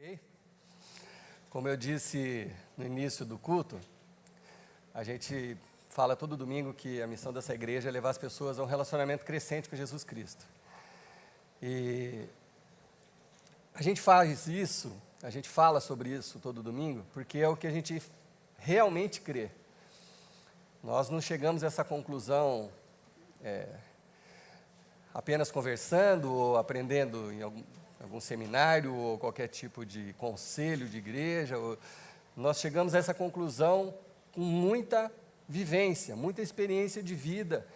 Ok? Como eu disse no início do culto, a gente fala todo domingo que a missão dessa igreja é levar as pessoas a um relacionamento crescente com Jesus Cristo. E a gente faz isso, a gente fala sobre isso todo domingo, porque é o que a gente realmente crê. Nós não chegamos a essa conclusão apenas conversando ou aprendendo em algum seminário ou qualquer tipo de conselho de igreja. Nós chegamos a essa conclusão com muita vivência, muita experiência de vida,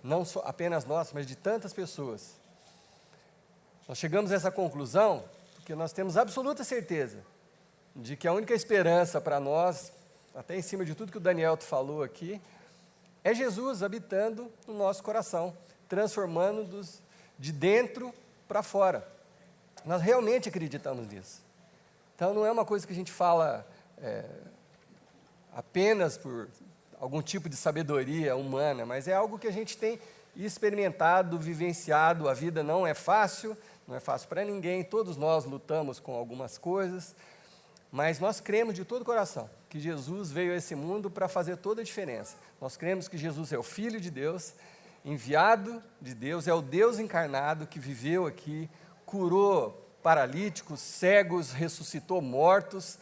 não só apenas nossa, mas de tantas pessoas. Nós chegamos a essa conclusão porque nós temos absoluta certeza de que a única esperança para nós, até em cima de tudo que o Daniel falou aqui, é Jesus habitando no nosso coração, transformando-nos de dentro para fora. Nós realmente acreditamos nisso. Então, não é uma coisa que a gente fala apenas por algum tipo de sabedoria humana, mas é algo que a gente tem experimentado, vivenciado. A vida não é fácil para ninguém, todos nós lutamos com algumas coisas, mas nós cremos de todo o coração que Jesus veio a esse mundo para fazer toda a diferença. Nós cremos que Jesus é o Filho de Deus, enviado de Deus, é o Deus encarnado que viveu aqui, curou paralíticos, cegos, ressuscitou mortos,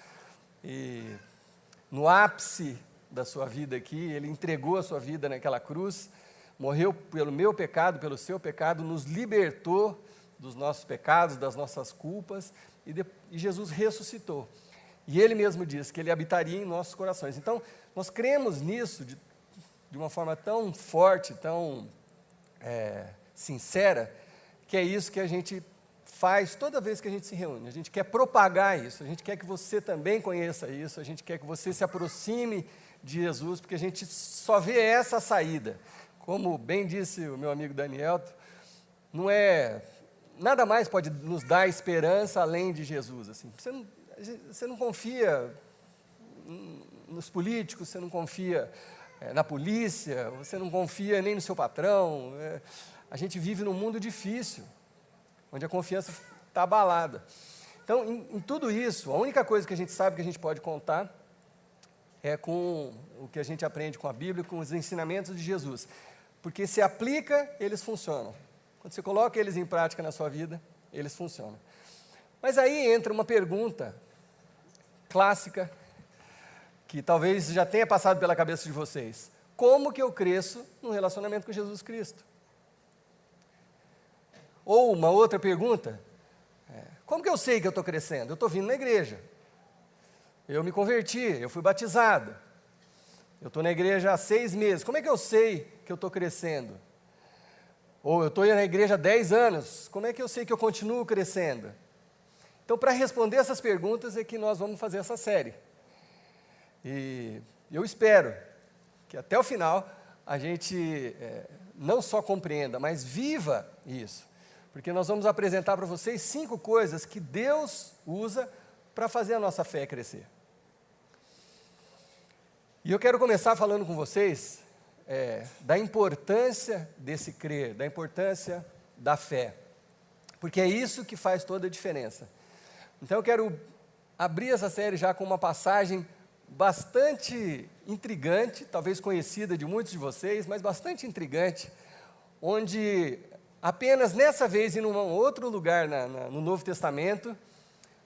e no ápice da sua vida aqui, Ele entregou a sua vida naquela cruz, morreu pelo meu pecado, pelo seu pecado, nos libertou dos nossos pecados, das nossas culpas, e Jesus ressuscitou. E Ele mesmo disse que Ele habitaria em nossos corações. Então, nós cremos nisso de uma forma tão forte, tão sincera, que é isso que a gente faz toda vez que a gente se reúne. A gente quer propagar isso, a gente quer que você também conheça isso, a gente quer que você se aproxime de Jesus, porque a gente só vê essa saída. Como bem disse o meu amigo Daniel, nada mais pode nos dar esperança além de Jesus. Assim. Você não confia nos políticos, você não confia na polícia, você não confia nem no seu patrão. A gente vive num mundo difícil, onde a confiança está abalada. Então, em tudo isso, a única coisa que a gente sabe que a gente pode contar é com o que a gente aprende com a Bíblia, com os ensinamentos de Jesus. Porque se aplica, eles funcionam. Quando você coloca eles em prática na sua vida, eles funcionam. Mas aí entra uma pergunta clássica, que talvez já tenha passado pela cabeça de vocês. Como que eu cresço no relacionamento com Jesus Cristo? Ou uma outra pergunta, como que eu sei que eu estou crescendo? Eu estou vindo na igreja, eu me converti, eu fui batizado, eu estou na igreja há 6 meses, como é que eu sei que eu estou crescendo? Ou eu estou na igreja há 10 anos, como é que eu sei que eu continuo crescendo? Então, para responder essas perguntas é que nós vamos fazer essa série. E eu espero que até o final a gente não só compreenda, mas viva isso. Porque nós vamos apresentar para vocês 5 coisas que Deus usa para fazer a nossa fé crescer. E eu quero começar falando com vocês da importância desse crer, da importância da fé. Porque é isso que faz toda a diferença. Então eu quero abrir essa série já com uma passagem bastante intrigante, talvez conhecida de muitos de vocês, mas bastante intrigante, onde apenas nessa vez e num outro lugar no Novo Testamento,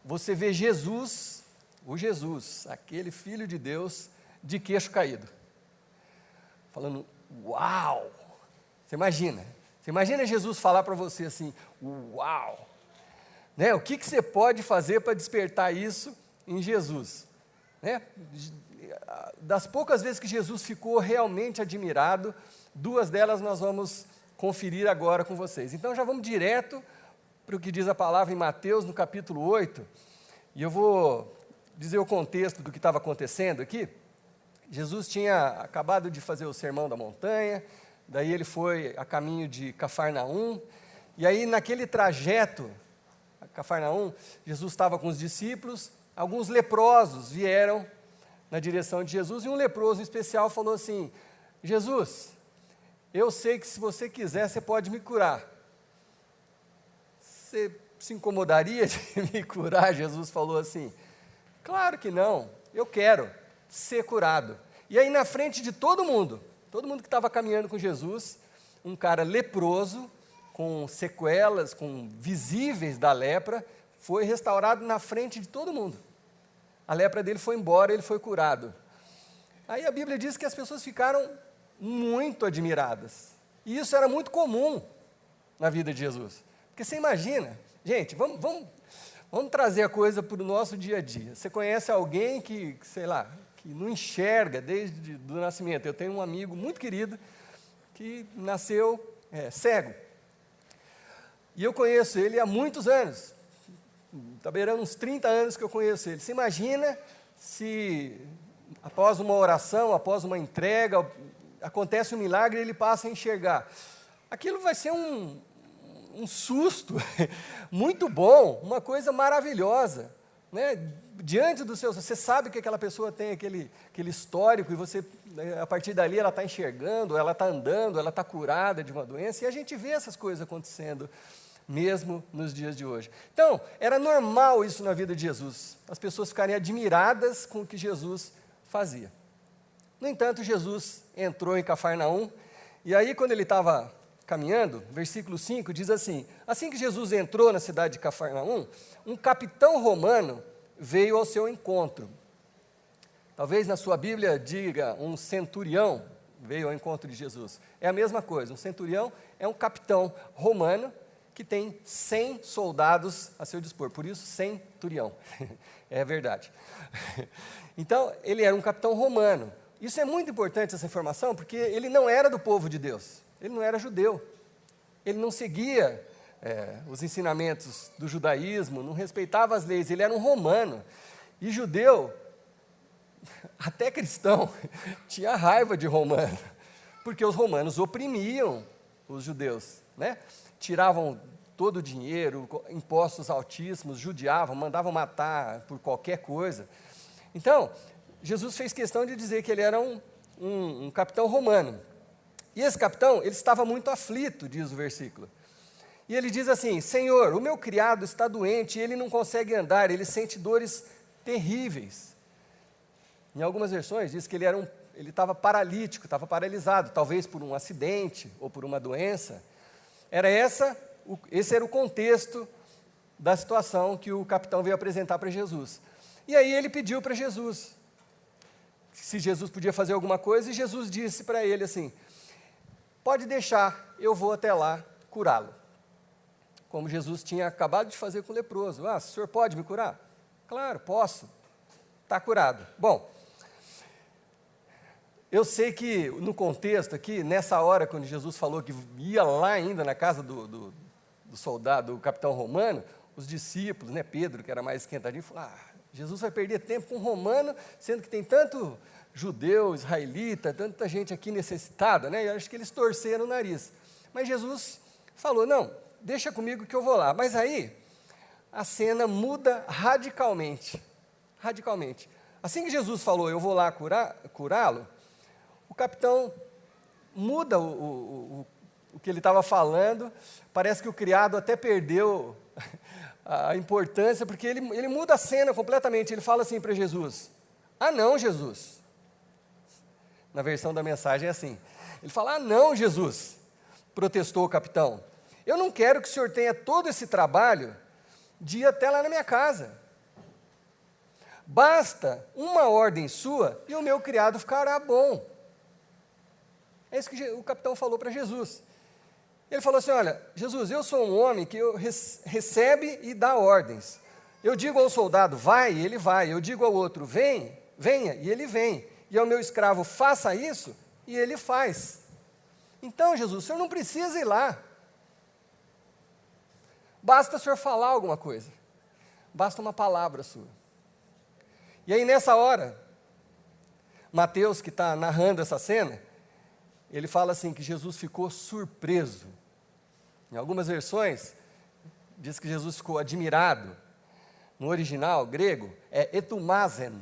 você vê Jesus, aquele Filho de Deus, de queixo caído. Falando, uau! Você imagina Jesus falar para você assim, uau! Né? O que você pode fazer para despertar isso em Jesus? Né? Das poucas vezes que Jesus ficou realmente admirado, 2 delas nós vamos conferir agora com vocês. Então já vamos direto para o que diz a palavra em Mateus, no capítulo 8, e eu vou dizer o contexto do que estava acontecendo aqui. Jesus tinha acabado de fazer o Sermão da Montanha, daí ele foi a caminho de Cafarnaum, e aí naquele trajeto a Cafarnaum, Jesus estava com os discípulos, alguns leprosos vieram na direção de Jesus, e um leproso em especial falou assim, Jesus, eu sei que se você quiser, você pode me curar. Você se incomodaria de me curar? Jesus falou assim: claro que não, eu quero ser curado. E aí na frente de todo mundo que estava caminhando com Jesus, um cara leproso, com sequelas, com visíveis da lepra, foi restaurado na frente de todo mundo. A lepra dele foi embora, ele foi curado. Aí a Bíblia diz que as pessoas ficaram muito admiradas. E isso era muito comum na vida de Jesus. Porque você imagina, gente, vamos trazer a coisa para o nosso dia a dia. Você conhece alguém que, sei lá, que não enxerga desde o nascimento. Eu tenho um amigo muito querido que nasceu cego. E eu conheço ele há muitos anos. Está beirando uns 30 anos que eu conheço ele. Você imagina se, após uma oração, após uma entrega, acontece um milagre e ele passa a enxergar. Aquilo vai ser um susto muito bom, uma coisa maravilhosa, né? Diante do seu, você sabe que aquela pessoa tem aquele histórico e você, a partir dali, ela está enxergando, ela está andando, ela está curada de uma doença, e a gente vê essas coisas acontecendo mesmo nos dias de hoje. Então, era normal isso na vida de Jesus, as pessoas ficarem admiradas com o que Jesus fazia. No entanto, Jesus entrou em Cafarnaum, e aí quando ele estava caminhando, versículo 5 diz assim: assim que Jesus entrou na cidade de Cafarnaum, um capitão romano veio ao seu encontro. Talvez na sua Bíblia diga um centurião veio ao encontro de Jesus. É a mesma coisa, um centurião é um capitão romano que tem 100 soldados a seu dispor, por isso centurião, é verdade. Então, ele era um capitão romano. Isso é muito importante, essa informação, porque ele não era do povo de Deus, ele não era judeu, ele não seguia os ensinamentos do judaísmo, não respeitava as leis, ele era um romano. E judeu, até cristão, tinha raiva de romano, porque os romanos oprimiam os judeus, né? Tiravam todo o dinheiro, impostos altíssimos, judiavam, mandavam matar por qualquer coisa. Então, Jesus fez questão de dizer que ele era um capitão romano. E esse capitão, ele estava muito aflito, diz o versículo. E ele diz assim: Senhor, o meu criado está doente e ele não consegue andar, ele sente dores terríveis. Em algumas versões diz que ele estava paralítico, estava paralisado, talvez por um acidente ou por uma doença. Esse era o contexto da situação que o capitão veio apresentar para Jesus. E aí ele pediu para Jesus se Jesus podia fazer alguma coisa, e Jesus disse para ele assim: pode deixar, eu vou até lá curá-lo. Como Jesus tinha acabado de fazer com o leproso. O senhor pode me curar? Claro, posso. Está curado. Bom, eu sei que no contexto aqui, nessa hora, quando Jesus falou que ia lá ainda na casa do soldado, do capitão romano, os discípulos, né, Pedro, que era mais esquentadinho, falou: Jesus vai perder tempo com um romano, sendo que tem tanto judeu, israelita, tanta gente aqui necessitada, né? Eu acho que eles torceram o nariz. Mas Jesus falou: não, deixa comigo que eu vou lá. Mas aí, a cena muda radicalmente. Radicalmente. Assim que Jesus falou: eu vou lá curá-lo, o capitão muda o que ele estava falando. Parece que o criado até perdeu a importância, porque ele muda a cena completamente. Ele fala assim para Jesus: não, Jesus. Na versão da mensagem é assim. Ele fala: não, Jesus, protestou o capitão. Eu não quero que o senhor tenha todo esse trabalho de ir até lá na minha casa. Basta uma ordem sua e o meu criado ficará bom. É isso que o capitão falou para Jesus. Ele falou assim: olha, Jesus, eu sou um homem que recebe e dá ordens. Eu digo ao soldado, vai, e ele vai. Eu digo ao outro, venha, e ele vem. E ao meu escravo, faça isso, e ele faz. Então, Jesus, o senhor não precisa ir lá. Basta o senhor falar alguma coisa. Basta uma palavra sua. E aí, nessa hora, Mateus, que está narrando essa cena, ele fala assim, que Jesus ficou surpreso. Em algumas versões, diz que Jesus ficou admirado. No original grego, é etumazen,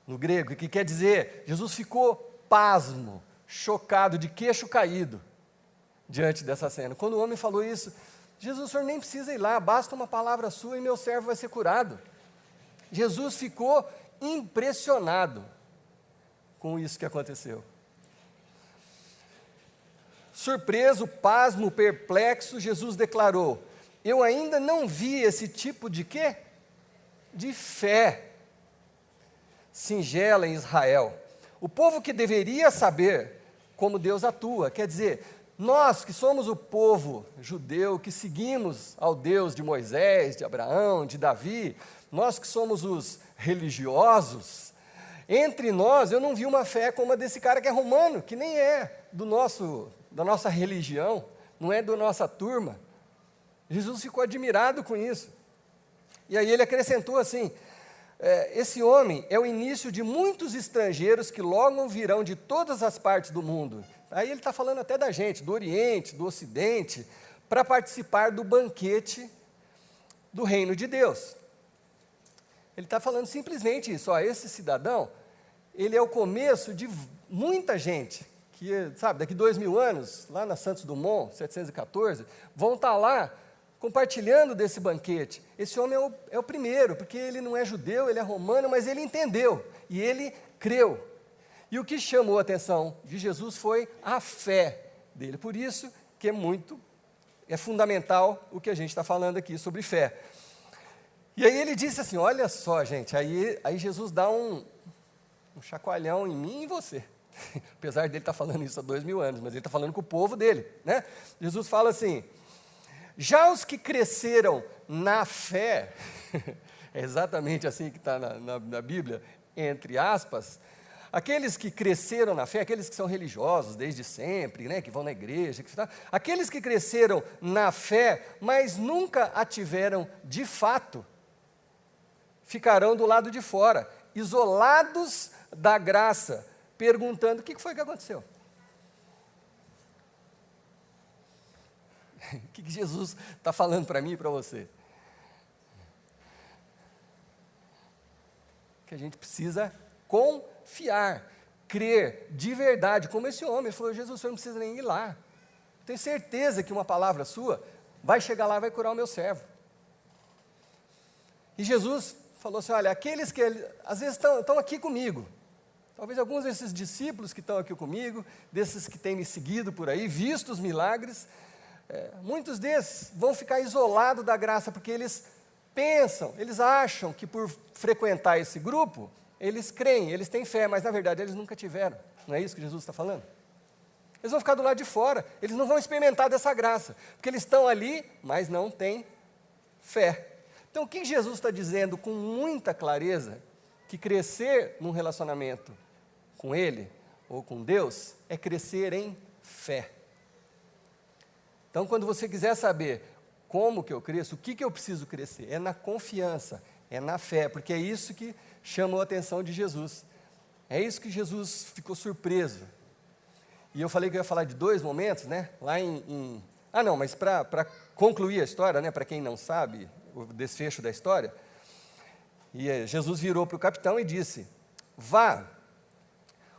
no grego, que quer dizer, Jesus ficou pasmo, chocado, de queixo caído, diante dessa cena. Quando o homem falou isso, Jesus, o senhor nem precisa ir lá, basta uma palavra sua e meu servo vai ser curado. Jesus ficou impressionado com isso que aconteceu. Surpreso, pasmo, perplexo, Jesus declarou: eu ainda não vi esse tipo de quê? De fé singela em Israel. O povo que deveria saber como Deus atua, quer dizer, nós que somos o povo judeu, que seguimos ao Deus de Moisés, de Abraão, de Davi, nós que somos os religiosos, entre nós eu não vi uma fé como a desse cara que é romano, que nem é da nossa religião, não é da nossa turma. Jesus ficou admirado com isso. E aí ele acrescentou assim: esse homem é o início de muitos estrangeiros que logo virão de todas as partes do mundo. Aí ele está falando até da gente, do Oriente, do Ocidente, para participar do banquete do reino de Deus. Ele está falando simplesmente isso: esse cidadão, ele é o começo de muita gente, que, sabe, daqui 2000 anos, lá na Santos Dumont, 714, vão estar lá compartilhando desse banquete. Esse homem é o primeiro, porque ele não é judeu, ele é romano, mas ele entendeu, e ele creu. E o que chamou a atenção de Jesus foi a fé dele. Por isso que é fundamental o que a gente está falando aqui sobre fé. E aí ele disse assim: olha só, gente, aí Jesus dá um chacoalhão em mim e em você. Apesar dele estar falando isso há 2000 anos, mas ele está falando com o povo dele, né? Jesus fala assim: já os que cresceram na fé, é exatamente assim que está na Bíblia, entre aspas, aqueles que cresceram na fé, aqueles que são religiosos desde sempre, né, que vão na igreja, aqueles que cresceram na fé, mas nunca a tiveram de fato, ficarão do lado de fora, isolados da graça, perguntando: o que foi que aconteceu? O que Jesus está falando para mim e para você? Que a gente precisa confiar, crer de verdade, como esse homem. Ele falou: Jesus, o senhor não precisa nem ir lá. Tenho certeza que uma palavra sua vai chegar lá e vai curar o meu servo. E Jesus falou assim: olha, aqueles que às vezes estão aqui comigo, talvez alguns desses discípulos que estão aqui comigo, desses que têm me seguido por aí, visto os milagres, muitos desses vão ficar isolados da graça, porque eles pensam, eles acham que por frequentar esse grupo, eles creem, eles têm fé, mas na verdade eles nunca tiveram. Não é isso que Jesus está falando? Eles vão ficar do lado de fora, eles não vão experimentar dessa graça, porque eles estão ali, mas não têm fé. Então o que Jesus está dizendo com muita clareza? Que crescer num relacionamento com Ele, ou com Deus, é crescer em fé. Então, quando você quiser saber como que eu cresço, o que eu preciso crescer, é na confiança, é na fé, porque é isso que chamou a atenção de Jesus. É isso que Jesus ficou surpreso. E eu falei que eu ia falar de 2 momentos, né? Lá mas para concluir a história, né? Para quem não sabe, o desfecho da história, Jesus virou para o capitão e disse: vá,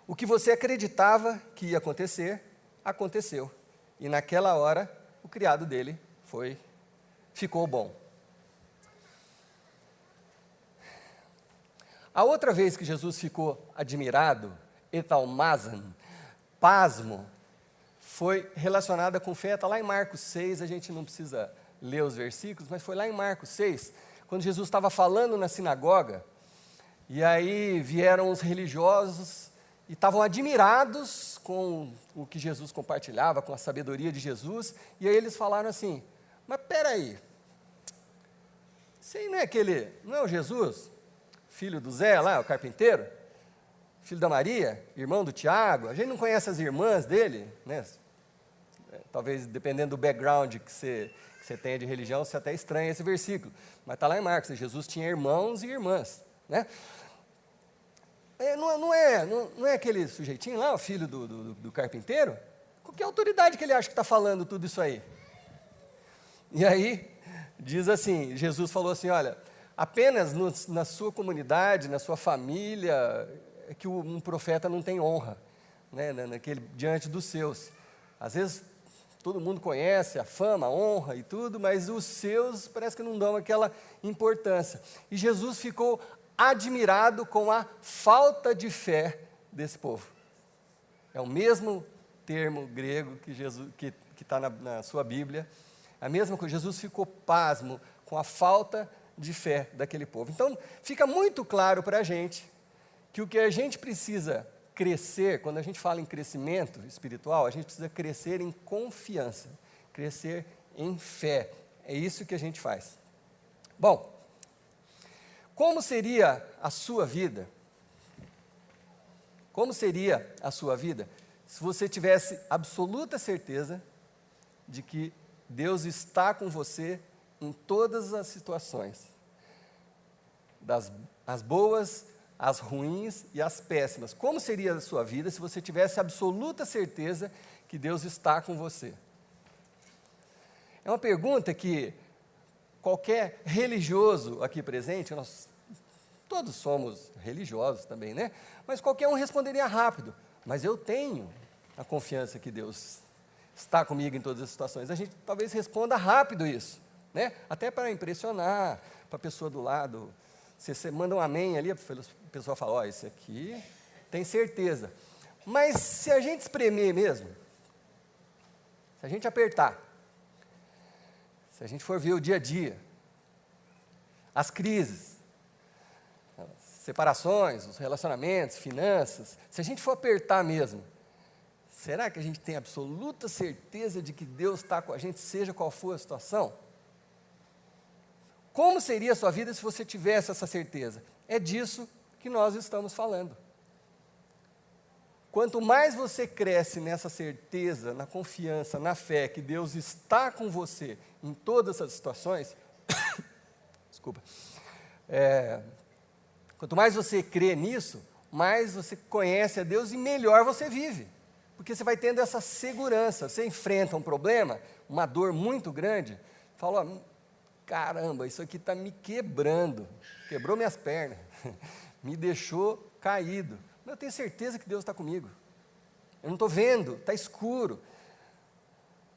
o que você acreditava que ia acontecer, aconteceu. E naquela hora, o criado dele ficou bom. A outra vez que Jesus ficou admirado, etalmazan, pasmo, foi relacionada com fé. Está lá em Marcos 6, a gente não precisa ler os versículos, mas foi lá em Marcos 6, quando Jesus estava falando na sinagoga, e aí vieram os religiosos e estavam admirados com o que Jesus compartilhava, com a sabedoria de Jesus, e aí eles falaram assim: mas peraí, isso aí não é o Jesus, filho do Zé lá, o carpinteiro, filho da Maria, irmão do Tiago? A gente não conhece as irmãs dele, né? Talvez dependendo do background que você tenha de religião, você até estranha esse versículo, mas está lá em Marcos: Jesus tinha irmãos e irmãs, né? Não é aquele sujeitinho lá, o filho do carpinteiro? Com que autoridade que ele acha que está falando tudo isso aí? E aí, diz assim, Jesus falou assim: olha, apenas na sua comunidade, na sua família, é que um profeta não tem honra, né, diante dos seus. Às vezes, todo mundo conhece, a fama, a honra e tudo, mas os seus parece que não dão aquela importância. E Jesus ficou admirado com a falta de fé desse povo. É o mesmo termo grego que está na sua Bíblia, a mesma coisa. Jesus ficou pasmo com a falta de fé daquele povo. Então, fica muito claro para a gente que o que a gente precisa crescer, quando a gente fala em crescimento espiritual, a gente precisa crescer em confiança, crescer em fé. É isso que a gente faz. Bom, como seria a sua vida? Como seria a sua vida se você tivesse absoluta certeza de que Deus está com você em todas as situações, as boas, as ruins e as péssimas? Como seria a sua vida se você tivesse absoluta certeza que Deus está com você? É uma pergunta que qualquer religioso aqui presente, nós todos somos religiosos também, né? Mas qualquer um responderia rápido: mas eu tenho a confiança que Deus está comigo em todas as situações. A gente talvez responda rápido isso, né? Até para impressionar, para a pessoa do lado. Você manda um amém ali, a pessoa fala: ó, esse aqui tem certeza. Mas se a gente espremer mesmo, se a gente apertar, se a gente for ver o dia a dia, as crises, as separações, os relacionamentos, finanças, se a gente for apertar mesmo, será que a gente tem absoluta certeza de que Deus está com a gente, seja qual for a situação? Como seria a sua vida se você tivesse essa certeza? É disso que nós estamos falando. Quanto mais você cresce nessa certeza, na confiança, na fé que Deus está com você em todas as situações, desculpa, quanto mais você crê nisso, mais você conhece a Deus e melhor você vive. Porque você vai tendo essa segurança. Você enfrenta um problema, uma dor muito grande, fala: ó, caramba, isso aqui está me quebrando, quebrou minhas pernas, me deixou caído. Mas eu tenho certeza que Deus está comigo. Eu não estou vendo, está escuro,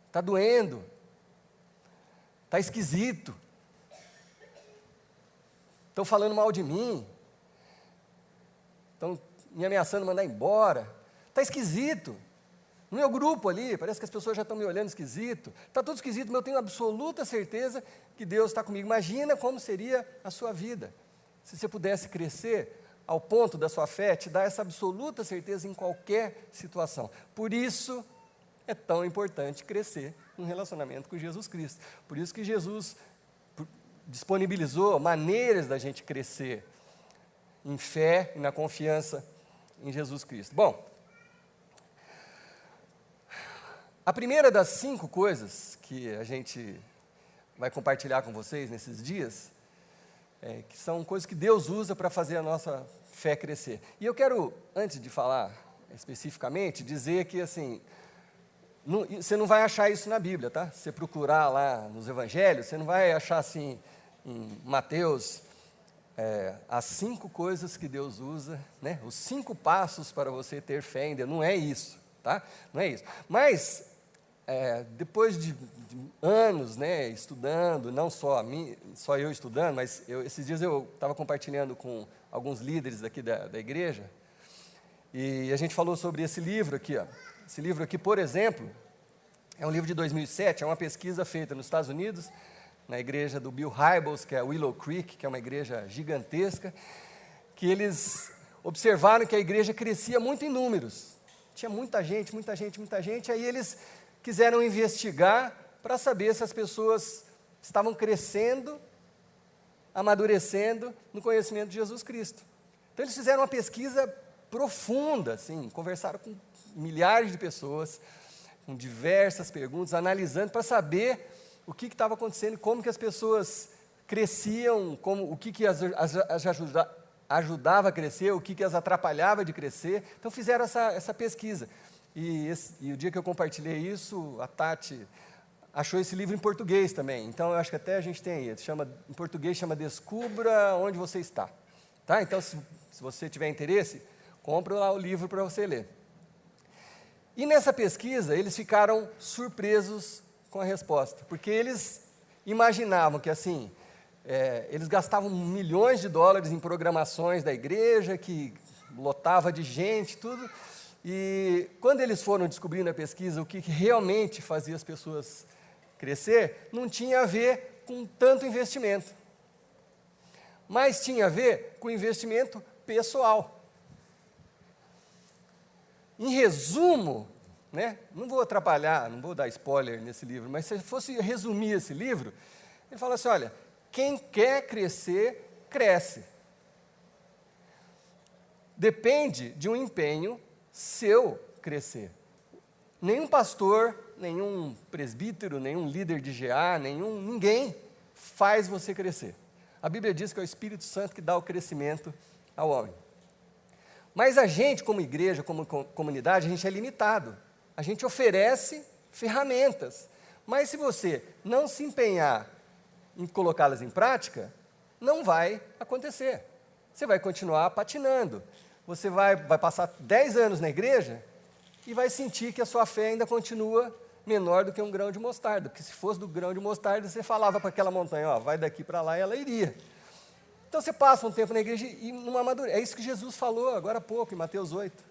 está doendo, está esquisito, estão falando mal de mim, estão me ameaçando mandar embora, está esquisito. No meu grupo ali, parece que as pessoas já estão me olhando esquisito, está tudo esquisito, mas eu tenho absoluta certeza que Deus está comigo. Imagina como seria a sua vida, se você pudesse crescer ao ponto da sua fé, te dar essa absoluta certeza em qualquer situação. Por isso é tão importante crescer no relacionamento com Jesus Cristo. Por isso que Jesus disponibilizou maneiras da gente crescer em fé e na confiança em Jesus Cristo. Bom, a primeira das 5 coisas que a gente vai compartilhar com vocês nesses dias, que são coisas que Deus usa para fazer a nossa fé crescer. E eu quero, antes de falar especificamente, dizer que, assim, você não vai achar isso na Bíblia, tá? Se você procurar lá nos Evangelhos, você não vai achar, assim, em Mateus, as 5 coisas que Deus usa, né? Os 5 passos para você ter fé em Deus. Não é isso, tá? Não é isso. Mas depois de anos, né, estudando, não só eu estudando, mas esses dias eu estava compartilhando com alguns líderes daqui da igreja, e a gente falou sobre esse livro aqui, ó. Esse livro aqui, por exemplo, é um livro de 2007, é uma pesquisa feita nos Estados Unidos, na igreja do Bill Hybels, que é a Willow Creek, que é uma igreja gigantesca, que eles observaram que a igreja crescia muito em números, tinha muita gente, aí eles quiseram investigar para saber se as pessoas estavam crescendo, amadurecendo no conhecimento de Jesus Cristo. Então eles fizeram uma pesquisa profunda, assim, conversaram com milhares de pessoas, com diversas perguntas, analisando para saber o que estava acontecendo, como que as pessoas cresciam, o que as ajudava a crescer, o que as atrapalhava de crescer. Então fizeram essa pesquisa. E o dia que eu compartilhei isso, a Tati achou esse livro em português também. Então, eu acho que até a gente tem aí. Em português chama Descubra Onde Você Está. Tá? Então, se você tiver interesse, compre lá o livro para você ler. E nessa pesquisa, eles ficaram surpresos com a resposta, porque eles imaginavam que, assim, eles gastavam milhões de dólares em programações da igreja, que lotava de gente, tudo, e quando eles foram descobrir na pesquisa o que realmente fazia as pessoas crescer, não tinha a ver com tanto investimento, mas tinha a ver com investimento pessoal. Em resumo, né, não vou atrapalhar, não vou dar spoiler nesse livro, mas se eu fosse resumir esse livro, ele fala assim, olha, quem quer crescer, cresce. Depende de um empenho seu crescer. Nenhum pastor, nenhum presbítero, nenhum líder de GA, ninguém faz você crescer. A Bíblia diz que é o Espírito Santo que dá o crescimento ao homem. Mas a gente, como igreja, como comunidade, a gente é limitado. A gente oferece ferramentas. Mas se você não se empenhar em colocá-las em prática, não vai acontecer. Você vai continuar patinando. Você vai passar 10 anos na igreja e vai sentir que a sua fé ainda continua menor do que um grão de mostarda. Porque se fosse do grão de mostarda, você falava para aquela montanha, ó, vai daqui para lá, e ela iria. Então você passa um tempo na igreja e não amadurece. É isso que Jesus falou agora há pouco, em Mateus 8.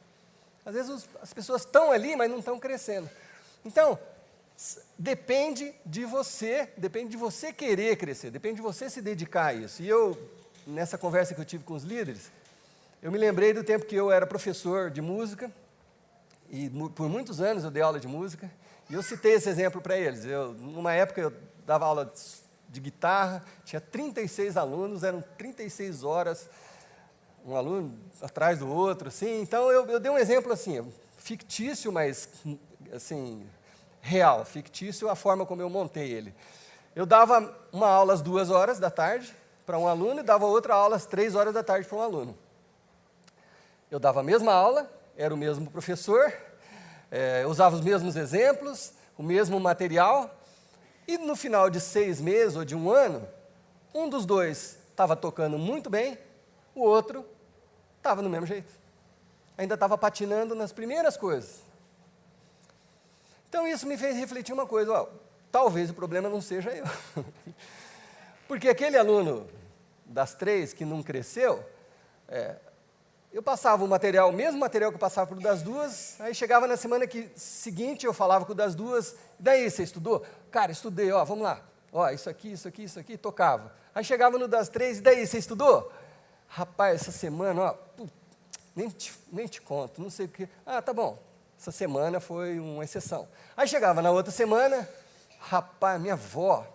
Às vezes as pessoas estão ali, mas não estão crescendo. Então, depende de você querer crescer, depende de você se dedicar a isso. E eu, nessa conversa que eu tive com os líderes, eu me lembrei do tempo que eu era professor de música, e por muitos anos eu dei aula de música, e eu citei esse exemplo para eles. Numa época eu dava aula de guitarra, tinha 36 alunos, eram 36 horas, um aluno atrás do outro, assim. Então eu dei um exemplo assim, fictício, mas assim, real, fictício a forma como eu montei ele. Eu dava uma aula às 2 horas da tarde para um aluno e dava outra aula às 3 horas da tarde para um aluno. Eu dava a mesma aula, era o mesmo professor, usava os mesmos exemplos, o mesmo material, e no final de 6 meses ou de um ano, um dos dois estava tocando muito bem, o outro estava no mesmo jeito. Ainda estava patinando nas primeiras coisas. Então isso me fez refletir uma coisa, ó, talvez o problema não seja eu. Porque aquele aluno das 3 que não cresceu, eu passava o mesmo material que eu passava para o das 2, aí chegava na semana seguinte, eu falava com o das 2, daí você estudou? Cara, estudei, ó, vamos lá, ó, isso aqui, tocava. Aí chegava no das 3, e daí você estudou? Rapaz, essa semana, ó, nem te conto, não sei o quê. Ah, tá bom, essa semana foi uma exceção. Aí chegava na outra semana, rapaz, minha avó,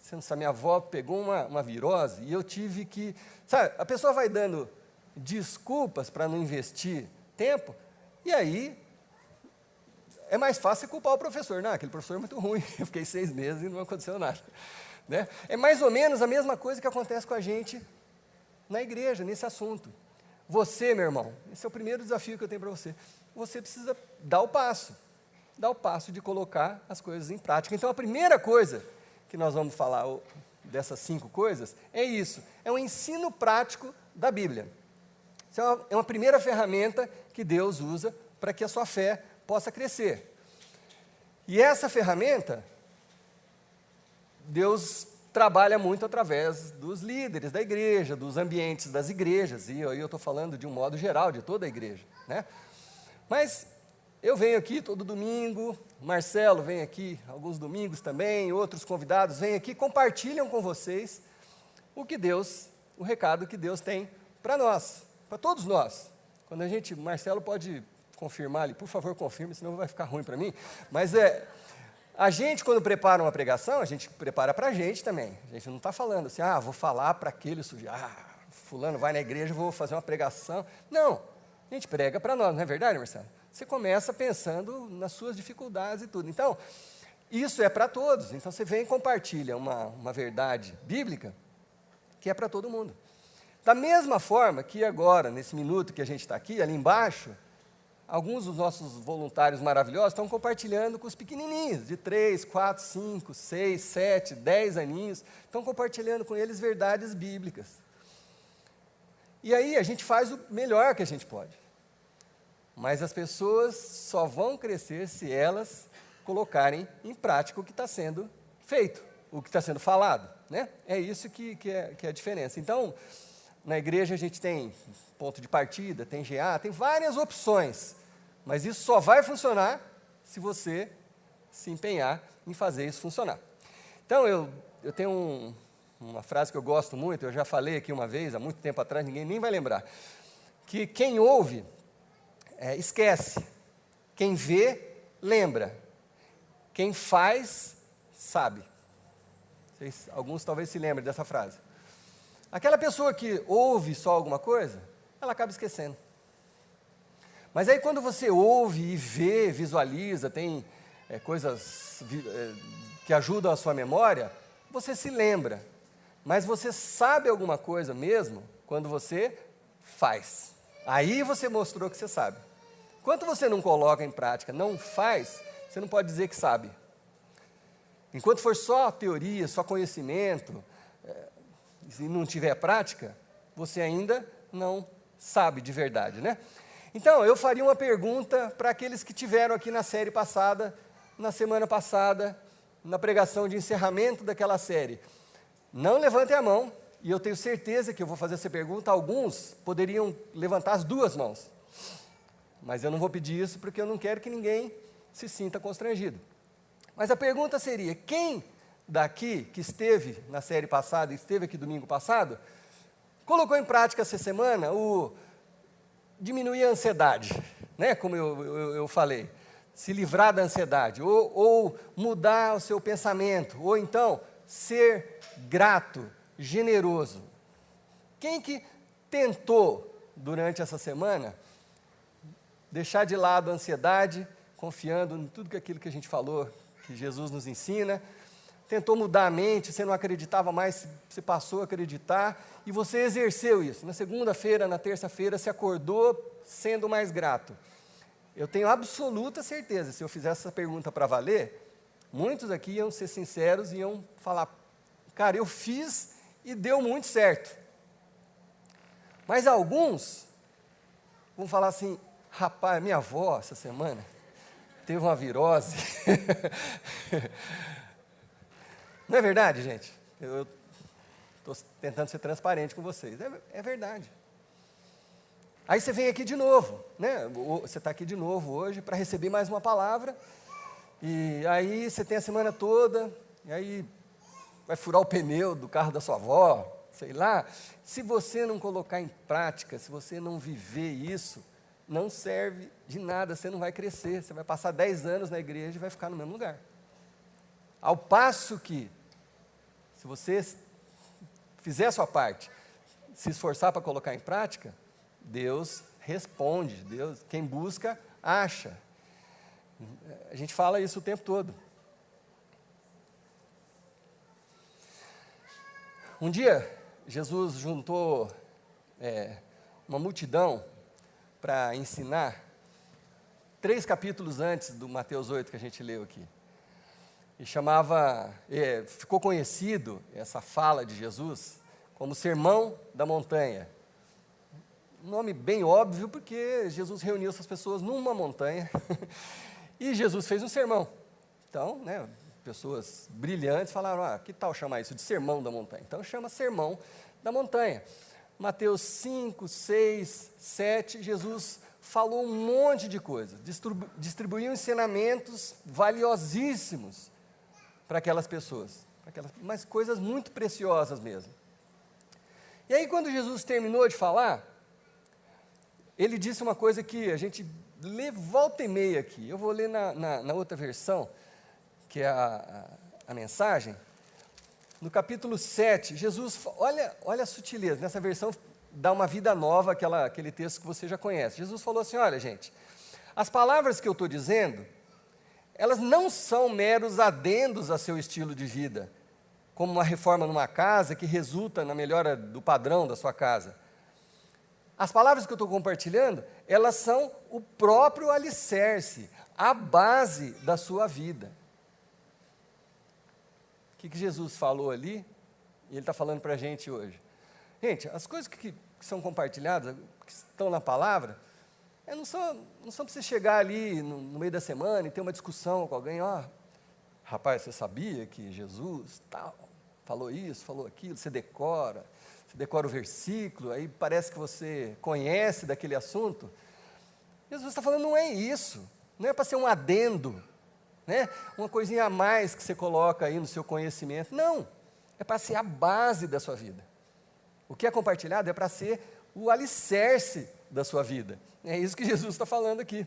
você não sabe, minha avó pegou uma virose, e eu tive que, sabe, a pessoa vai dando desculpas para não investir tempo, e aí é mais fácil culpar o professor. Não, aquele professor é muito ruim, eu fiquei 6 meses e não aconteceu nada. Né? É mais ou menos a mesma coisa que acontece com a gente na igreja, nesse assunto. Você, meu irmão, esse é o primeiro desafio que eu tenho para você. Você precisa dar o passo de colocar as coisas em prática. Então, a primeira coisa que nós vamos falar dessas 5 coisas é isso, é o ensino prático da Bíblia. Isso é uma primeira ferramenta que Deus usa para que a sua fé possa crescer. E essa ferramenta, Deus trabalha muito através dos líderes da igreja, dos ambientes das igrejas, e eu estou falando de um modo geral, de toda a igreja, né? Mas eu venho aqui todo domingo, Marcelo vem aqui alguns domingos também, outros convidados vêm aqui, compartilham com vocês o recado que Deus tem para nós, para todos nós. Quando Marcelo pode confirmar ali, por favor confirme, senão vai ficar ruim para mim, mas a gente quando prepara uma pregação, a gente prepara para a gente também, a gente não está falando assim, vou falar para aquele sujeito, fulano vai na igreja, vou fazer uma pregação, não, a gente prega para nós, não é verdade, Marcelo? Você começa pensando nas suas dificuldades e tudo, então, isso é para todos, então você vem e compartilha uma verdade bíblica que é para todo mundo. Da mesma forma que agora, nesse minuto que a gente está aqui, ali embaixo, alguns dos nossos voluntários maravilhosos estão compartilhando com os pequenininhos, de 3, 4, 5, 6, 7, 10 aninhos, estão compartilhando com eles verdades bíblicas. E aí a gente faz o melhor que a gente pode. mas as pessoas só vão crescer se elas colocarem em prática o que está sendo feito, o que está sendo falado, né? É isso que é a diferença. Então, na igreja a gente tem ponto de partida, tem GA, tem várias opções, mas isso só vai funcionar se você se empenhar em fazer isso funcionar. Então, eu tenho uma frase que eu gosto muito, eu já falei aqui uma vez, há muito tempo atrás, ninguém nem vai lembrar, que quem ouve, esquece, quem vê, lembra, quem faz, sabe. Alguns talvez se lembrem dessa frase. Aquela pessoa que ouve só alguma coisa, ela acaba esquecendo. Mas aí quando você ouve e vê, visualiza, tem coisas que ajudam a sua memória, você se lembra. Mas você sabe alguma coisa mesmo quando você faz. Aí você mostrou que você sabe. Enquanto você não coloca em prática, não faz, você não pode dizer que sabe. Enquanto for só teoria, só conhecimento, se não tiver prática, você ainda não sabe de verdade, né? Então, eu faria uma pergunta para aqueles que tiveram aqui na série passada, na semana passada, na pregação de encerramento daquela série. Não levantem a mão, e eu tenho certeza que eu vou fazer essa pergunta, alguns poderiam levantar as duas mãos. Mas eu não vou pedir isso porque eu não quero que ninguém se sinta constrangido. Mas a pergunta seria, quem daqui que esteve na série passada, esteve aqui domingo passado, colocou em prática essa semana o diminuir a ansiedade, né? Como eu falei, se livrar da ansiedade, ou mudar o seu pensamento, ou então ser grato, generoso. Quem que tentou, durante essa semana, deixar de lado a ansiedade, confiando em tudo aquilo que a gente falou, que Jesus nos ensina, tentou mudar a mente, você não acreditava mais, você passou a acreditar, e você exerceu isso. Na segunda-feira, na terça-feira, se acordou sendo mais grato. Eu tenho absoluta certeza, se eu fizesse essa pergunta para valer, muitos aqui iam ser sinceros e iam falar, cara, eu fiz e deu muito certo. Mas alguns vão falar assim, rapaz, minha avó, essa semana, teve uma virose. Não é verdade, gente? Eu estou tentando ser transparente com vocês. É verdade. Aí você vem aqui de novo, né? Você está aqui de novo hoje para receber mais uma palavra. E aí você tem a semana toda, e aí vai furar o pneu do carro da sua avó, sei lá. Se você não colocar em prática, se você não viver isso, não serve de nada, você não vai crescer. Você vai passar 10 anos na igreja e vai ficar no mesmo lugar. Ao passo que, se você fizer a sua parte, se esforçar para colocar em prática, Deus responde. Deus, quem busca, acha. A gente fala isso o tempo todo. Um dia, Jesus juntou uma multidão para ensinar, 3 capítulos antes do Mateus 8 que a gente leu aqui. E ficou conhecido essa fala de Jesus como Sermão da Montanha. Um nome bem óbvio, porque Jesus reuniu essas pessoas numa montanha e Jesus fez um sermão. Então, né, pessoas brilhantes falaram, que tal chamar isso de Sermão da Montanha? Então chama Sermão da Montanha. Mateus 5, 6, 7, Jesus falou um monte de coisas, distribuiu ensinamentos valiosíssimos para aquelas pessoas, mas coisas muito preciosas mesmo. E aí quando Jesus terminou de falar, ele disse uma coisa que a gente lê volta e meia aqui. Eu vou ler na outra versão, que é a mensagem. No capítulo 7, Jesus, olha a sutileza, nessa versão dá uma vida nova aquele texto que você já conhece. Jesus falou assim, olha gente, as palavras que eu estou dizendo, elas não são meros adendos a seu estilo de vida, como uma reforma numa casa que resulta na melhora do padrão da sua casa. As palavras que eu estou compartilhando, elas são o próprio alicerce, a base da sua vida. O que Jesus falou ali, e Ele está falando para a gente hoje. Gente, as coisas que são compartilhadas, que estão na palavra, não são para você chegar ali no meio da semana e ter uma discussão com alguém, rapaz, você sabia que Jesus tal, falou isso, falou aquilo, você decora o versículo, aí parece que você conhece daquele assunto. Jesus está falando, não é isso, não é para ser um adendo, né? Uma coisinha a mais que você coloca aí no seu conhecimento, não, é para ser a base da sua vida. O que é compartilhado é para ser o alicerce da sua vida, é isso que Jesus está falando aqui.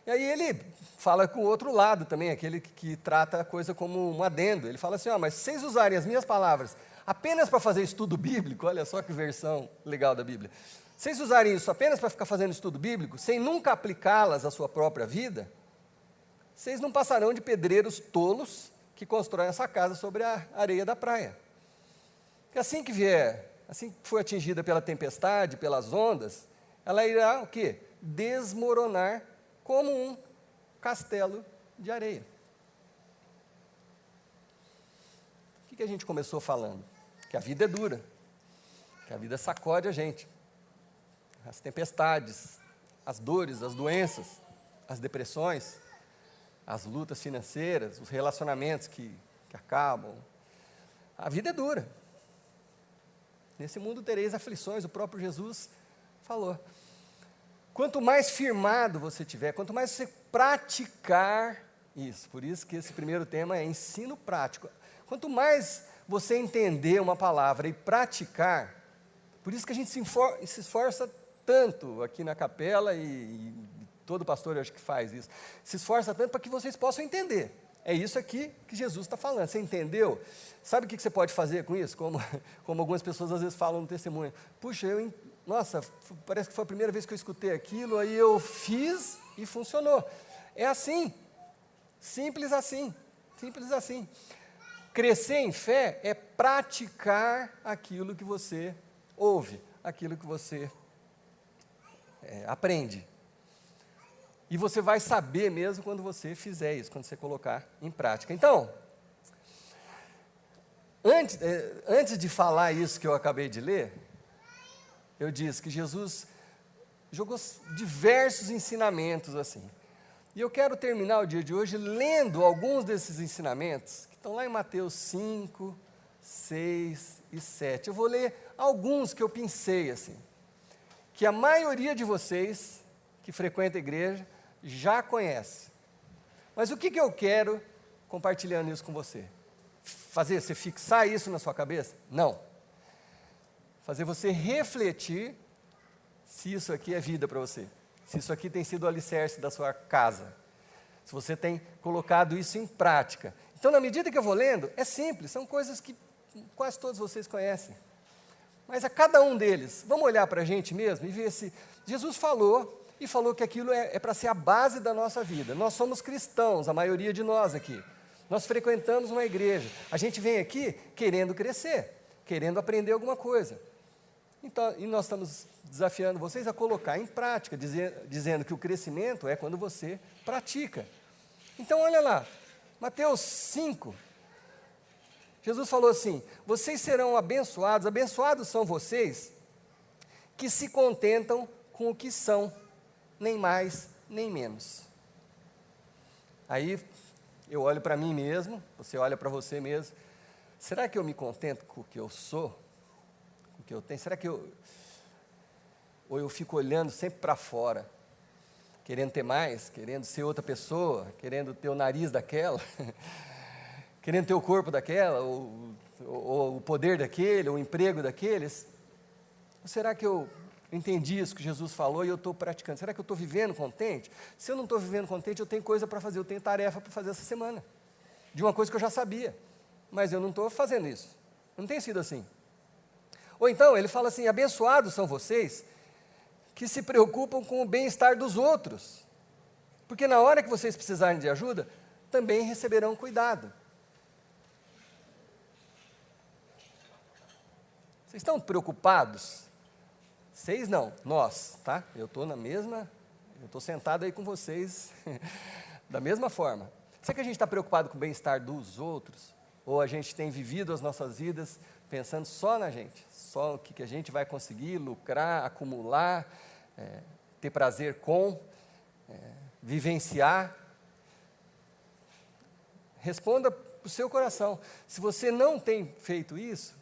E aí ele fala com o outro lado também, aquele que trata a coisa como um adendo, ele fala assim, mas se vocês usarem as minhas palavras apenas para fazer estudo bíblico, olha só que versão legal da Bíblia, se vocês usarem isso apenas para ficar fazendo estudo bíblico, sem nunca aplicá-las à sua própria vida, vocês não passarão de pedreiros tolos que constroem essa casa sobre a areia da praia. Porque assim que for atingida pela tempestade, pelas ondas, ela irá o quê? Desmoronar como um castelo de areia. O que a gente começou falando? Que a vida é dura, que a vida sacode a gente. As tempestades, as dores, as doenças, as depressões, as lutas financeiras, os relacionamentos que acabam. A vida é dura. Nesse mundo tereis aflições, o próprio Jesus falou. Quanto mais firmado você tiver, quanto mais você praticar isso, por isso que esse primeiro tema é ensino prático. Quanto mais você entender uma palavra e praticar, por isso que a gente se esforça tanto aqui na capela e todo pastor eu acho que faz isso, se esforça tanto para que vocês possam entender. É isso aqui que Jesus está falando, você entendeu? Sabe o que você pode fazer com isso? Como algumas pessoas às vezes falam no testemunho, puxa, nossa, parece que foi a primeira vez que eu escutei aquilo, aí eu fiz e funcionou. É assim, simples assim, simples assim. Crescer em fé é praticar aquilo que você ouve, aquilo que você aprende. E você vai saber mesmo quando você fizer isso, quando você colocar em prática. Então, antes de falar isso que eu acabei de ler, eu disse que Jesus jogou diversos ensinamentos assim. E eu quero terminar o dia de hoje lendo alguns desses ensinamentos, que estão lá em Mateus 5, 6 e 7. Eu vou ler alguns que eu pensei assim, que a maioria de vocês que frequenta a igreja já conhece. Mas o que eu quero compartilhando isso com você? Fazer você fixar isso na sua cabeça? Não. Fazer você refletir se isso aqui é vida para você, se isso aqui tem sido o alicerce da sua casa, se você tem colocado isso em prática. Então, na medida que eu vou lendo, é simples, são coisas que quase todos vocês conhecem. Mas a cada um deles, vamos olhar para a gente mesmo e ver se Jesus falou que aquilo é para ser a base da nossa vida. Nós somos cristãos, a maioria de nós aqui. Nós frequentamos uma igreja. A gente vem aqui querendo crescer, querendo aprender alguma coisa. Então, e nós estamos desafiando vocês a colocar em prática, dizendo que o crescimento é quando você pratica. Então, olha lá, Mateus 5, Jesus falou assim, vocês serão abençoados são vocês que se contentam com o que são, nem mais, nem menos. Aí, eu olho para mim mesmo, você olha para você mesmo, será que eu me contento com o que eu sou? Com o que eu tenho? Será que ou eu fico olhando sempre para fora, querendo ter mais, querendo ser outra pessoa, querendo ter o nariz daquela, querendo ter o corpo daquela, ou o poder daquele, ou o emprego daqueles? Ou será que eu entendi isso que Jesus falou e eu estou praticando? Será que eu estou vivendo contente? Se eu não estou vivendo contente, eu tenho coisa para fazer, eu tenho tarefa para fazer essa semana, de uma coisa que eu já sabia, mas eu não estou fazendo isso, não tem sido assim. Ou então, ele fala assim, abençoados são vocês que se preocupam com o bem-estar dos outros, porque na hora que vocês precisarem de ajuda, também receberão cuidado. Vocês estão preocupados? Vocês não, nós, tá? Eu estou sentado aí com vocês, da mesma forma. Será que a gente está preocupado com o bem-estar dos outros? Ou a gente tem vivido as nossas vidas pensando só na gente? Só o que a gente vai conseguir lucrar, acumular, ter prazer com, vivenciar. Responda para o seu coração. Se você não tem feito isso,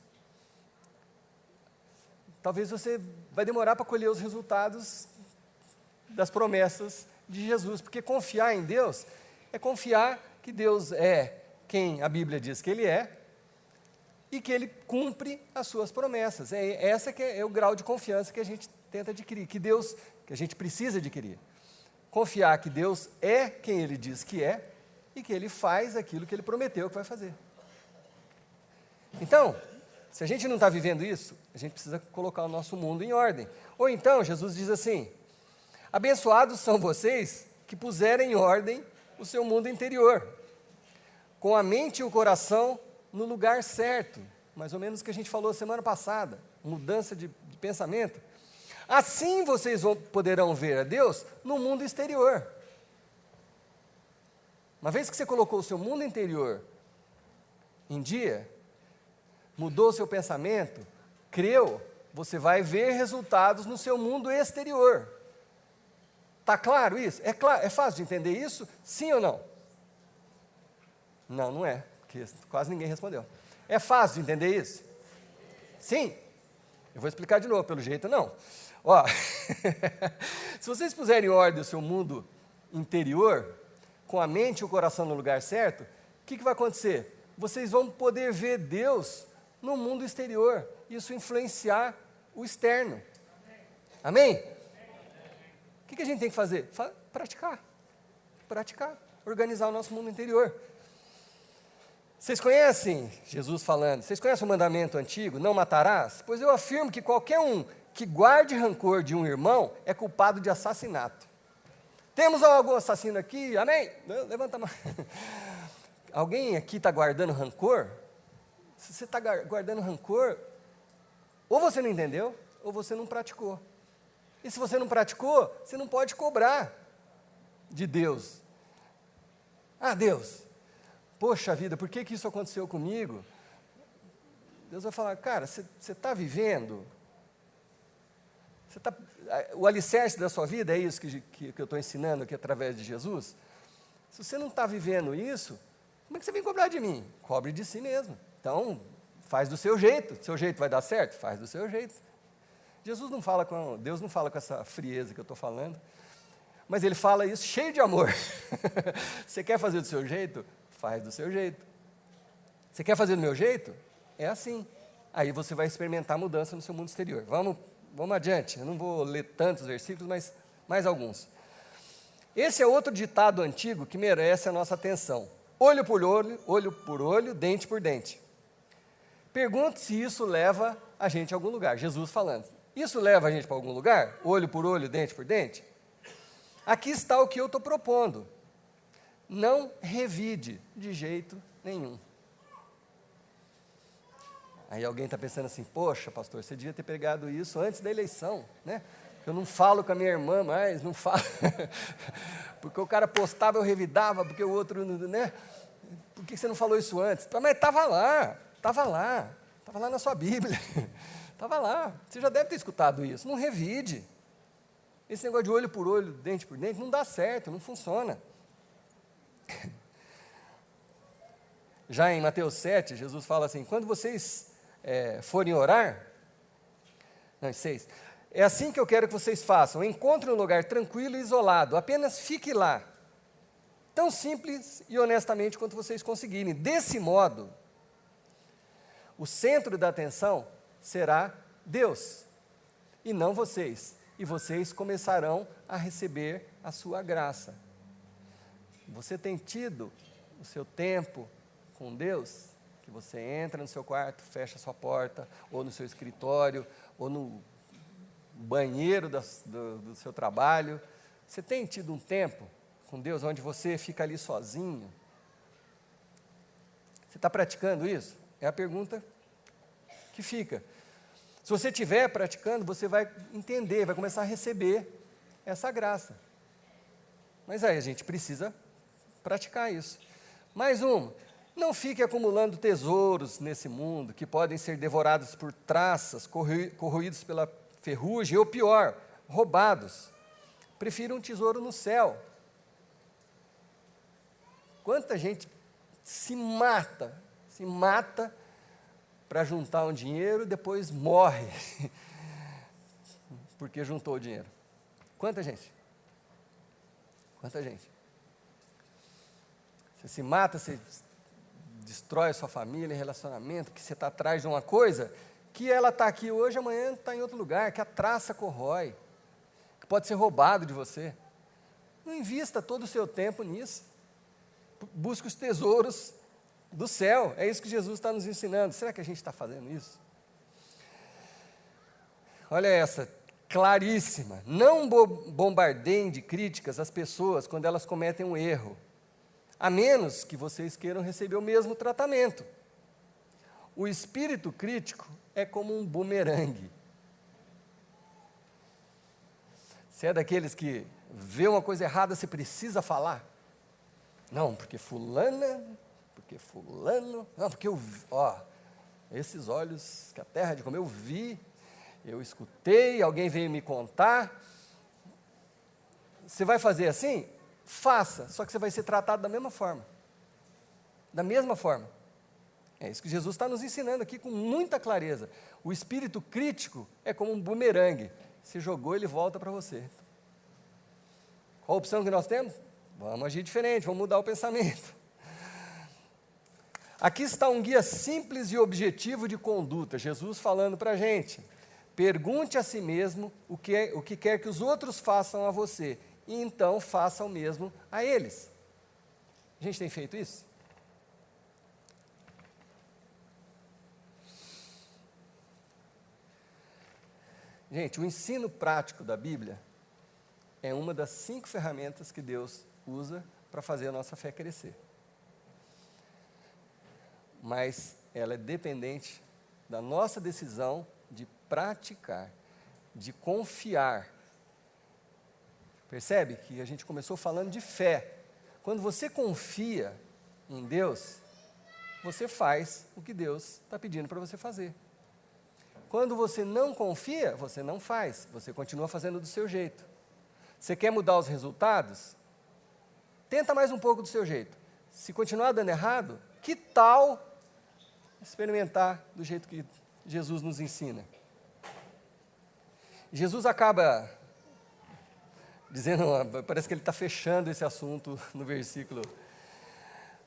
talvez você vai demorar para colher os resultados das promessas de Jesus, porque confiar em Deus é confiar que Deus é quem a Bíblia diz que Ele é e que Ele cumpre as suas promessas. Essa que é o grau de confiança que a gente tenta adquirir, que a gente precisa adquirir. Confiar que Deus é quem Ele diz que é e que Ele faz aquilo que Ele prometeu que vai fazer. Então, se a gente não está vivendo isso, a gente precisa colocar o nosso mundo em ordem. Ou então, Jesus diz assim: abençoados são vocês que puserem em ordem o seu mundo interior, com a mente e o coração no lugar certo, mais ou menos o que a gente falou semana passada, mudança de pensamento. Assim vocês poderão ver a Deus no mundo exterior. Uma vez que você colocou o seu mundo interior em dia, mudou o seu pensamento, creu, você vai ver resultados no seu mundo exterior. Está claro isso? É claro, é fácil de entender isso? Sim ou não? Não, não é, porque quase ninguém respondeu. É fácil de entender isso? Sim? Eu vou explicar de novo, pelo jeito não. Ó, se vocês puserem em ordem o seu mundo interior, com a mente e o coração no lugar certo, o que vai acontecer? Vocês vão poder ver Deus no mundo exterior, isso influenciar o externo. Amém? O que a gente tem que fazer? Praticar, organizar o nosso mundo interior. Vocês conhecem, Jesus falando, vocês conhecem o mandamento antigo, não matarás? Pois eu afirmo que qualquer um que guarde rancor de um irmão é culpado de assassinato. Temos algum assassino aqui? Amém? Levanta a mão. Alguém aqui está guardando rancor? Se você está guardando rancor, ou você não entendeu, ou você não praticou. E se você não praticou, você não pode cobrar de Deus. Ah, Deus, poxa vida, por que isso aconteceu comigo? Deus vai falar, cara, você está vivendo? O alicerce da sua vida é isso que eu estou ensinando aqui através de Jesus? Se você não está vivendo isso, como é que você vem cobrar de mim? Cobre de si mesmo. Então, faz do seu jeito. Seu jeito vai dar certo? Faz do seu jeito. Deus não fala com essa frieza que eu estou falando, mas Ele fala isso cheio de amor. Você quer fazer do seu jeito? Faz do seu jeito. Você quer fazer do meu jeito? É assim. Aí você vai experimentar mudança no seu mundo exterior. Vamos adiante. Eu não vou ler tantos versículos, mas mais alguns. Esse é outro ditado antigo que merece a nossa atenção. Olho por olho, dente por dente. Pergunte se isso leva a gente a algum lugar. Jesus falando. Isso leva a gente para algum lugar? Olho por olho, dente por dente? Aqui está o que eu estou propondo. Não revide de jeito nenhum. Aí alguém está pensando assim, poxa, pastor, você devia ter pregado isso antes da eleição, né? Eu não falo com a minha irmã mais, não falo. Porque o cara postava, eu revidava, porque o outro, né? Por que você não falou isso antes? Mas estava lá na sua Bíblia. Estava lá, você já deve ter escutado isso. Não revide. Esse negócio de olho por olho, dente por dente, não dá certo, não funciona. Já em Mateus 7, Jesus fala assim, quando vocês forem orar, 6, é assim que eu quero que vocês façam, encontrem um lugar tranquilo e isolado, apenas fique lá, tão simples e honestamente quanto vocês conseguirem. Desse modo, o centro da atenção será Deus, e não vocês, e vocês começarão a receber a sua graça. Você tem tido o seu tempo com Deus, que você entra no seu quarto, fecha a sua porta, ou no seu escritório, ou no banheiro do seu trabalho. Você tem tido um tempo com Deus, onde você fica ali sozinho? Você está praticando isso? É a pergunta que fica. Se você estiver praticando, você vai entender, vai começar a receber essa graça. Mas aí a gente precisa praticar isso. Mais um, não fique acumulando tesouros nesse mundo, que podem ser devorados por traças, corroídos pela ferrugem, ou pior, roubados. prefira um tesouro no céu. Quanta gente se mata para juntar um dinheiro e depois morre porque juntou o dinheiro. Quanta gente? Quanta gente? Você se mata, você destrói a sua família, relacionamento, porque você está atrás de uma coisa que ela está aqui hoje, amanhã está em outro lugar, que a traça corrói, que pode ser roubado de você. Não invista todo o seu tempo nisso. Busque os tesouros do céu. É isso que Jesus está nos ensinando. Será que a gente está fazendo isso? Olha essa, claríssima. Não bombardeiem de críticas as pessoas quando elas cometem um erro, a menos que vocês queiram receber o mesmo tratamento. O espírito crítico é como um bumerangue. Você é daqueles que vê uma coisa errada, você precisa falar? Não, porque fulano, não, porque eu vi, esses olhos que a terra de comer, eu vi, eu escutei, alguém veio me contar. Você vai fazer assim? Faça, só que você vai ser tratado da mesma forma. Da mesma forma. É isso que Jesus está nos ensinando aqui com muita clareza. O espírito crítico é como um bumerangue. Se jogou, ele volta para você. Qual a opção que nós temos? Vamos agir diferente, vamos mudar o pensamento. Aqui está um guia simples e objetivo de conduta. Jesus falando para a gente. Pergunte a si mesmo o que quer que os outros façam a você. E então faça o mesmo a eles. A gente tem feito isso? Gente, o ensino prático da Bíblia é uma das 5 ferramentas que Deus usa para fazer a nossa fé crescer. Mas ela é dependente da nossa decisão de praticar, de confiar. Percebe que a gente começou falando de fé. Quando você confia em Deus, você faz o que Deus está pedindo para você fazer. Quando você não confia, você não faz, você continua fazendo do seu jeito. Você quer mudar os resultados? Tenta mais um pouco do seu jeito. Se continuar dando errado, que tal experimentar do jeito que Jesus nos ensina? Jesus acaba dizendo, parece que ele está fechando esse assunto no versículo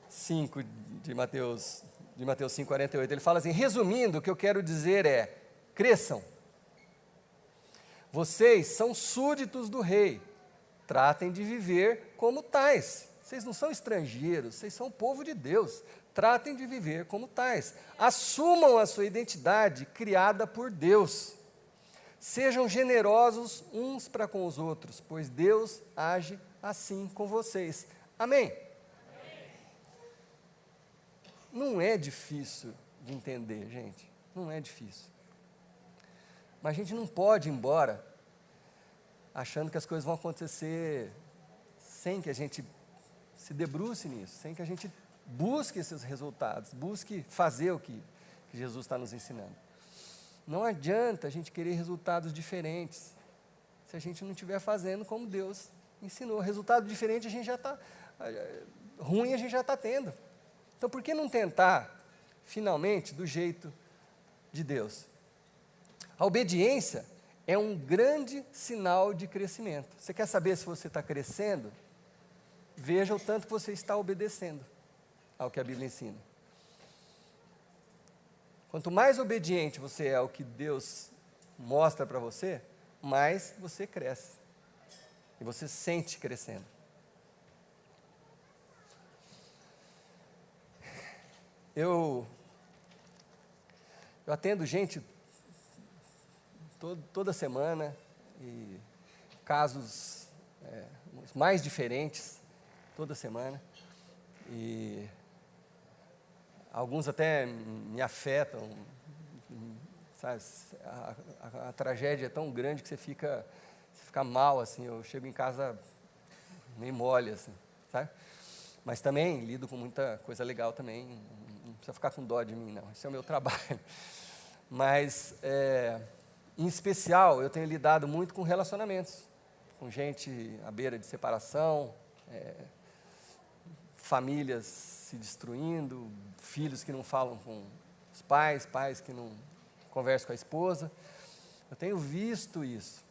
5 de Mateus 5,48. Ele fala assim, resumindo, o que eu quero dizer é, cresçam. Vocês são súditos do rei. Tratem de viver como tais. Vocês não são estrangeiros, vocês são o povo de Deus. Tratem de viver como tais. Assumam a sua identidade criada por Deus. Sejam generosos uns para com os outros, pois Deus age assim com vocês. Amém? Não é difícil de entender, gente. Não é difícil. Mas a gente não pode ir embora achando que as coisas vão acontecer sem que a gente se debruce nisso, sem que a gente busque esses resultados, busque fazer o que Jesus está nos ensinando. Não adianta a gente querer resultados diferentes se a gente não estiver fazendo como Deus ensinou. Resultado diferente a gente já está, ruim a gente já está tendo. Então por que não tentar, finalmente, do jeito de Deus? A obediência é um grande sinal de crescimento. Você quer saber se você está crescendo? Veja o tanto que você está obedecendo ao que a Bíblia ensina. Quanto mais obediente você é ao que Deus mostra para você, mais você cresce. E você sente crescendo. Eu atendo gente toda semana, e casos mais diferentes, toda semana, e alguns até me afetam, sabe? A tragédia é tão grande que você fica mal, assim. Eu chego em casa meio mole, assim, sabe? Mas também lido com muita coisa legal também, não precisa ficar com dó de mim, não, esse é o meu trabalho. Mas, em especial, eu tenho lidado muito com relacionamentos, com gente à beira de separação, famílias se destruindo, filhos que não falam com os pais, pais que não conversam com a esposa. Eu tenho visto isso.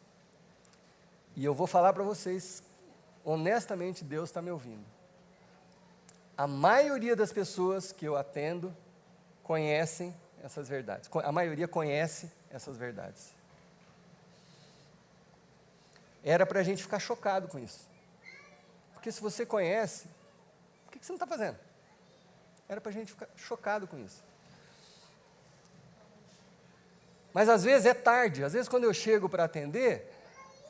E eu vou falar para vocês, honestamente, Deus está me ouvindo. A maioria das pessoas que eu atendo conhecem essas verdades. A maioria conhece essas verdades. Era para a gente ficar chocado com isso. Porque se você conhece, por que você não está fazendo? Era para a gente ficar chocado com isso. Mas às vezes é tarde. Às vezes quando eu chego para atender,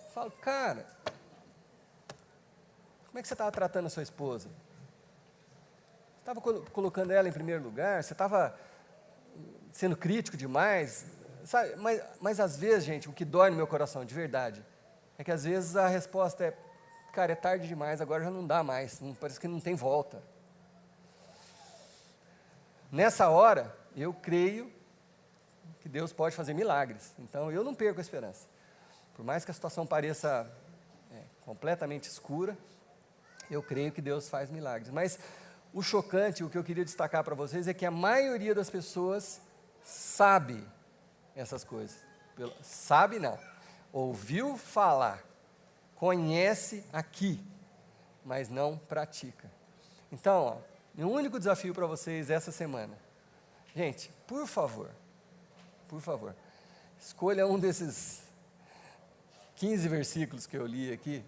eu falo, cara, como é que você estava tratando a sua esposa? Você estava colocando ela em primeiro lugar? Você estava sendo crítico demais? Sabe? Mas às vezes, gente, o que dói no meu coração, de verdade, é que às vezes a resposta é, cara, é tarde demais, agora já não dá mais, parece que não tem volta. Nessa hora, eu creio que Deus pode fazer milagres, então eu não perco a esperança. Por mais que a situação pareça completamente escura, eu creio que Deus faz milagres. Mas o chocante, o que eu queria destacar para vocês, é que a maioria das pessoas sabe essas coisas. Sabe não, ouviu falar, conhece aqui, mas não pratica. Então, o único desafio para vocês essa semana, gente, por favor, escolha um desses 15 versículos que eu li aqui,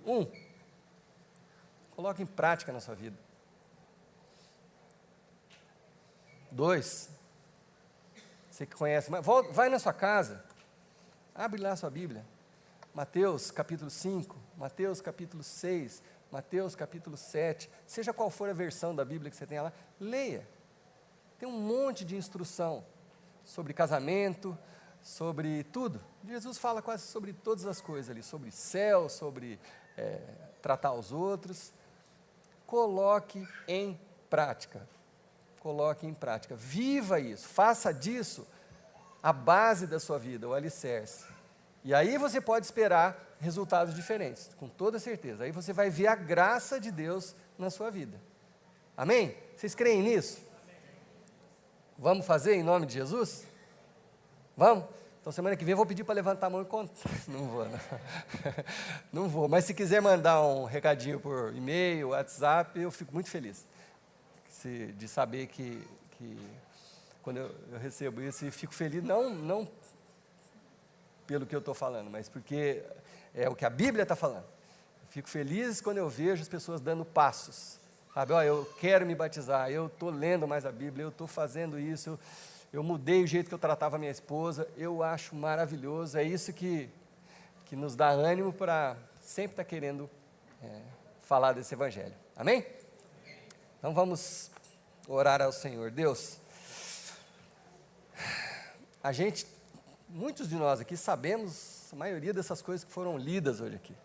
coloque em prática na sua vida. 2, você que conhece, vai na sua casa, abre lá a sua Bíblia, Mateus capítulo 5, Mateus capítulo 6, Mateus capítulo 7, seja qual for a versão da Bíblia que você tenha lá, leia. Tem um monte de instrução sobre casamento, sobre tudo. Jesus fala quase sobre todas as coisas ali, sobre céu, sobre tratar os outros. Coloque em prática. Coloque em prática. Viva isso. Faça disso a base da sua vida, o alicerce. E aí você pode esperar resultados diferentes, com toda certeza. Aí você vai ver a graça de Deus na sua vida. Amém? Vocês creem nisso? Vamos fazer em nome de Jesus? Vamos? Então semana que vem eu vou pedir para levantar a mão e contar. Não vou, não. Não vou, mas se quiser mandar um recadinho por e-mail, WhatsApp, eu fico muito feliz de saber que quando eu recebo isso, e fico feliz, não pelo que eu estou falando, mas porque é o que a Bíblia está falando. Eu fico feliz quando eu vejo as pessoas dando passos, sabe? Eu quero me batizar, eu estou lendo mais a Bíblia, eu estou fazendo isso, eu mudei o jeito que eu tratava a minha esposa, eu acho maravilhoso, é isso que nos dá ânimo para sempre estar querendo falar desse Evangelho. Amém? Então vamos orar ao Senhor. Deus, muitos de nós aqui sabemos a maioria dessas coisas que foram lidas hoje aqui.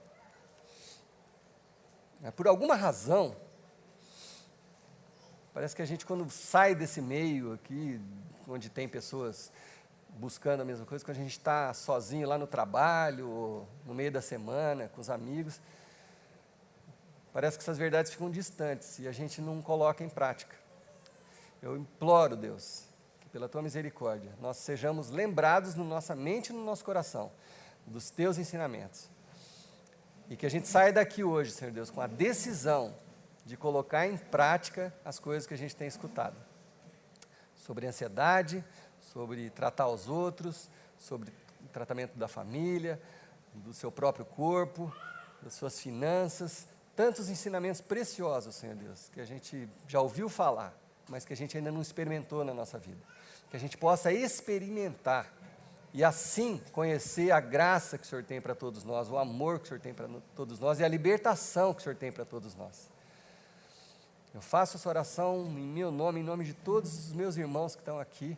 Por alguma razão, parece que a gente quando sai desse meio aqui, onde tem pessoas buscando a mesma coisa, quando a gente está sozinho lá no trabalho, ou no meio da semana, com os amigos, parece que essas verdades ficam distantes e a gente não coloca em prática. Eu imploro, Deus, que pela Tua misericórdia, nós sejamos lembrados na nossa mente e no nosso coração dos Teus ensinamentos. E que a gente saia daqui hoje, Senhor Deus, com a decisão de colocar em prática as coisas que a gente tem escutado. Sobre ansiedade, sobre tratar os outros, sobre o tratamento da família, do seu próprio corpo, das suas finanças, tantos ensinamentos preciosos, Senhor Deus, que a gente já ouviu falar, mas que a gente ainda não experimentou na nossa vida. Que a gente possa experimentar e assim conhecer a graça que o Senhor tem para todos nós, o amor que o Senhor tem para todos nós e a libertação que o Senhor tem para todos nós. Eu faço essa oração em meu nome, em nome de todos os meus irmãos que estão aqui,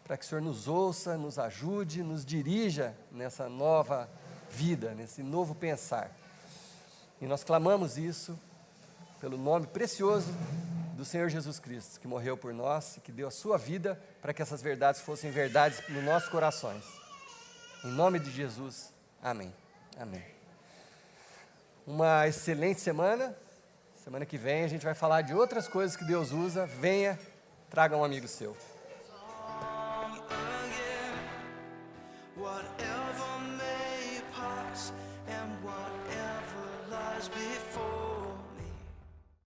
para que o Senhor nos ouça, nos ajude, nos dirija nessa nova vida, nesse novo pensar. E nós clamamos isso pelo nome precioso do Senhor Jesus Cristo, que morreu por nós e que deu a sua vida para que essas verdades fossem verdades nos nossos corações. Em nome de Jesus, amém. Amém. Uma excelente semana. Semana que vem a gente vai falar de outras coisas que Deus usa. Venha, traga um amigo seu. Whatever may pass and whatever lies before.